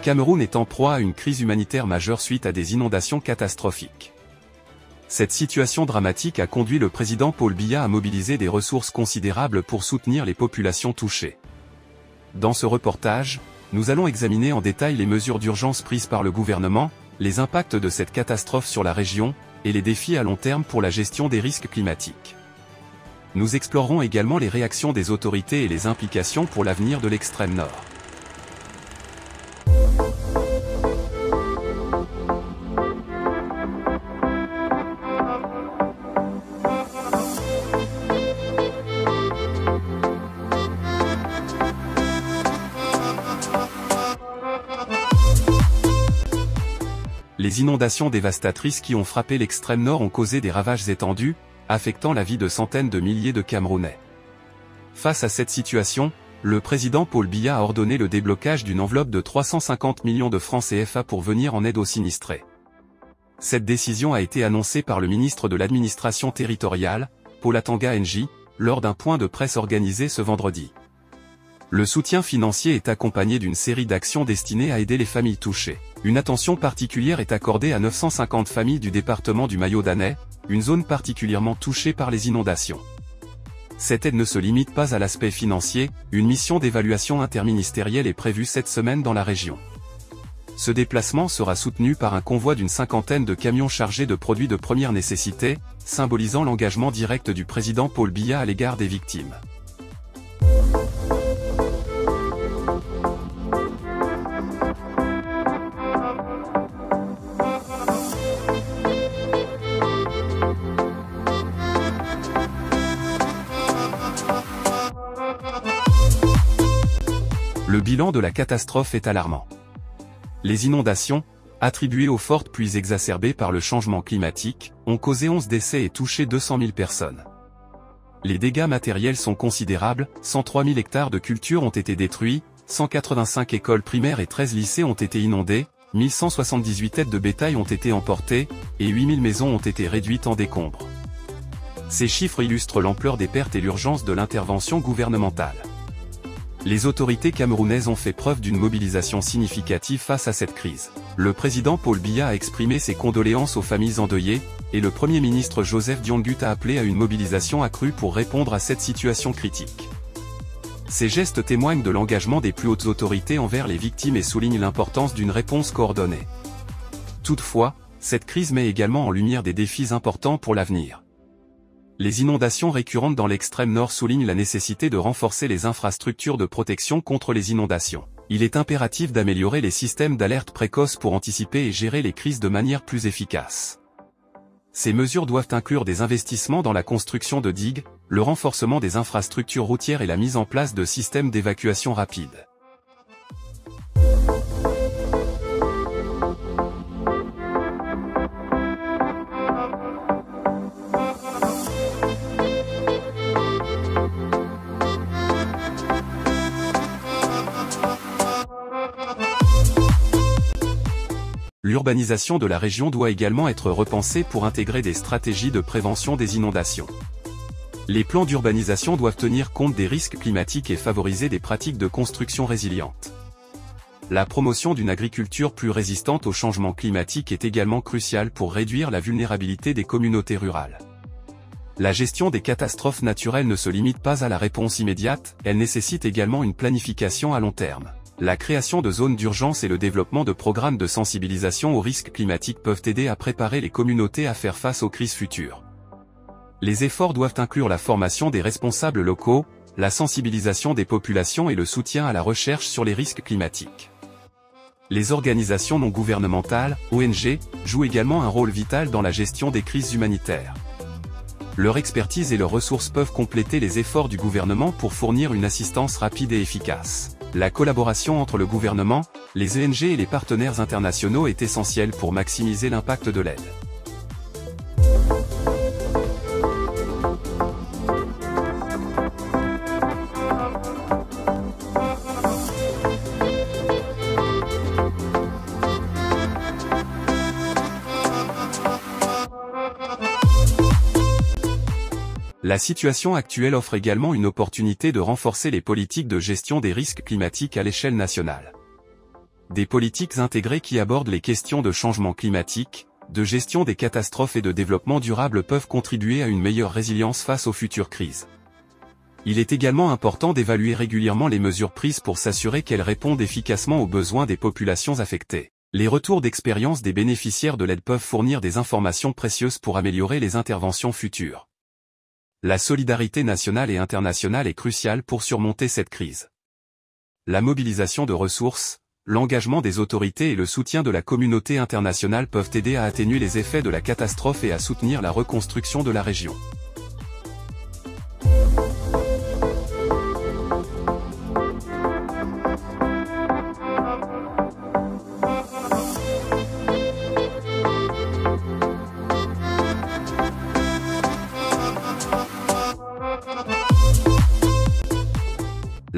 Cameroun est en proie à une crise humanitaire majeure suite à des inondations catastrophiques. Cette situation dramatique a conduit le président Paul Biya à mobiliser des ressources considérables pour soutenir les populations touchées. Dans ce reportage, nous allons examiner en détail les mesures d'urgence prises par le gouvernement, les impacts de cette catastrophe sur la région, et les défis à long terme pour la gestion des risques climatiques. Nous explorerons également les réactions des autorités et les implications pour l'avenir de l'extrême nord. Les inondations dévastatrices qui ont frappé l'extrême nord ont causé des ravages étendus, affectant la vie de centaines de milliers de Camerounais. Face à cette situation, le président Paul Biya a ordonné le déblocage d'une enveloppe de 350 millions de francs CFA pour venir en aide aux sinistrés. Cette décision a été annoncée par le ministre de l'administration territoriale, Paul Atanga Nji, lors d'un point de presse organisé ce vendredi. Le soutien financier est accompagné d'une série d'actions destinées à aider les familles touchées. Une attention particulière est accordée à 950 familles du département du Mayo-Danais, une zone particulièrement touchée par les inondations. Cette aide ne se limite pas à l'aspect financier, une mission d'évaluation interministérielle est prévue cette semaine dans la région. Ce déplacement sera soutenu par un convoi d'une cinquantaine de camions chargés de produits de première nécessité, symbolisant l'engagement direct du président Paul Biya à l'égard des victimes. Le bilan de la catastrophe est alarmant. Les inondations, attribuées aux fortes pluies exacerbées par le changement climatique, ont causé 11 décès et touché 200 000 personnes. Les dégâts matériels sont considérables, 103 000 hectares de cultures ont été détruits, 185 écoles primaires et 13 lycées ont été inondés, 1178 têtes de bétail ont été emportées, et 8000 maisons ont été réduites en décombres. Ces chiffres illustrent l'ampleur des pertes et l'urgence de l'intervention gouvernementale. Les autorités camerounaises ont fait preuve d'une mobilisation significative face à cette crise. Le président Paul Biya a exprimé ses condoléances aux familles endeuillées, et le Premier ministre Joseph Diangut a appelé à une mobilisation accrue pour répondre à cette situation critique. Ces gestes témoignent de l'engagement des plus hautes autorités envers les victimes et soulignent l'importance d'une réponse coordonnée. Toutefois, cette crise met également en lumière des défis importants pour l'avenir. Les inondations récurrentes dans l'extrême nord soulignent la nécessité de renforcer les infrastructures de protection contre les inondations. Il est impératif d'améliorer les systèmes d'alerte précoce pour anticiper et gérer les crises de manière plus efficace. Ces mesures doivent inclure des investissements dans la construction de digues, le renforcement des infrastructures routières et la mise en place de systèmes d'évacuation rapide. L'urbanisation de la région doit également être repensée pour intégrer des stratégies de prévention des inondations. Les plans d'urbanisation doivent tenir compte des risques climatiques et favoriser des pratiques de construction résilientes. La promotion d'une agriculture plus résistante au changement climatique est également cruciale pour réduire la vulnérabilité des communautés rurales. La gestion des catastrophes naturelles ne se limite pas à la réponse immédiate, elle nécessite également une planification à long terme. La création de zones d'urgence et le développement de programmes de sensibilisation aux risques climatiques peuvent aider à préparer les communautés à faire face aux crises futures. Les efforts doivent inclure la formation des responsables locaux, la sensibilisation des populations et le soutien à la recherche sur les risques climatiques. Les organisations non gouvernementales, ONG, jouent également un rôle vital dans la gestion des crises humanitaires. Leur expertise et leurs ressources peuvent compléter les efforts du gouvernement pour fournir une assistance rapide et efficace. La collaboration entre le gouvernement, les ONG et les partenaires internationaux est essentielle pour maximiser l'impact de l'aide. La situation actuelle offre également une opportunité de renforcer les politiques de gestion des risques climatiques à l'échelle nationale. Des politiques intégrées qui abordent les questions de changement climatique, de gestion des catastrophes et de développement durable peuvent contribuer à une meilleure résilience face aux futures crises. Il est également important d'évaluer régulièrement les mesures prises pour s'assurer qu'elles répondent efficacement aux besoins des populations affectées. Les retours d'expérience des bénéficiaires de l'aide peuvent fournir des informations précieuses pour améliorer les interventions futures. La solidarité nationale et internationale est cruciale pour surmonter cette crise. La mobilisation de ressources, l'engagement des autorités et le soutien de la communauté internationale peuvent aider à atténuer les effets de la catastrophe et à soutenir la reconstruction de la région.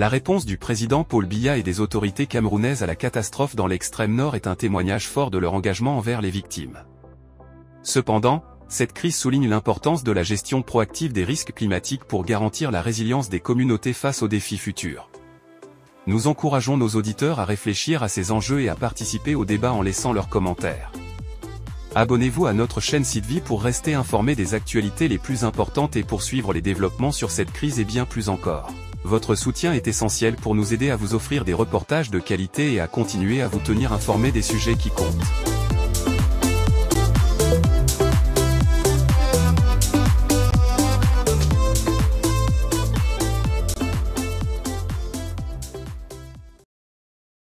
La réponse du président Paul Biya et des autorités camerounaises à la catastrophe dans l'extrême nord est un témoignage fort de leur engagement envers les victimes. Cependant, cette crise souligne l'importance de la gestion proactive des risques climatiques pour garantir la résilience des communautés face aux défis futurs. Nous encourageons nos auditeurs à réfléchir à ces enjeux et à participer au débat en laissant leurs commentaires. Abonnez-vous à notre chaîne Sitvie pour rester informé des actualités les plus importantes et poursuivre les développements sur cette crise et bien plus encore. Votre soutien est essentiel pour nous aider à vous offrir des reportages de qualité et à continuer à vous tenir informés des sujets qui comptent.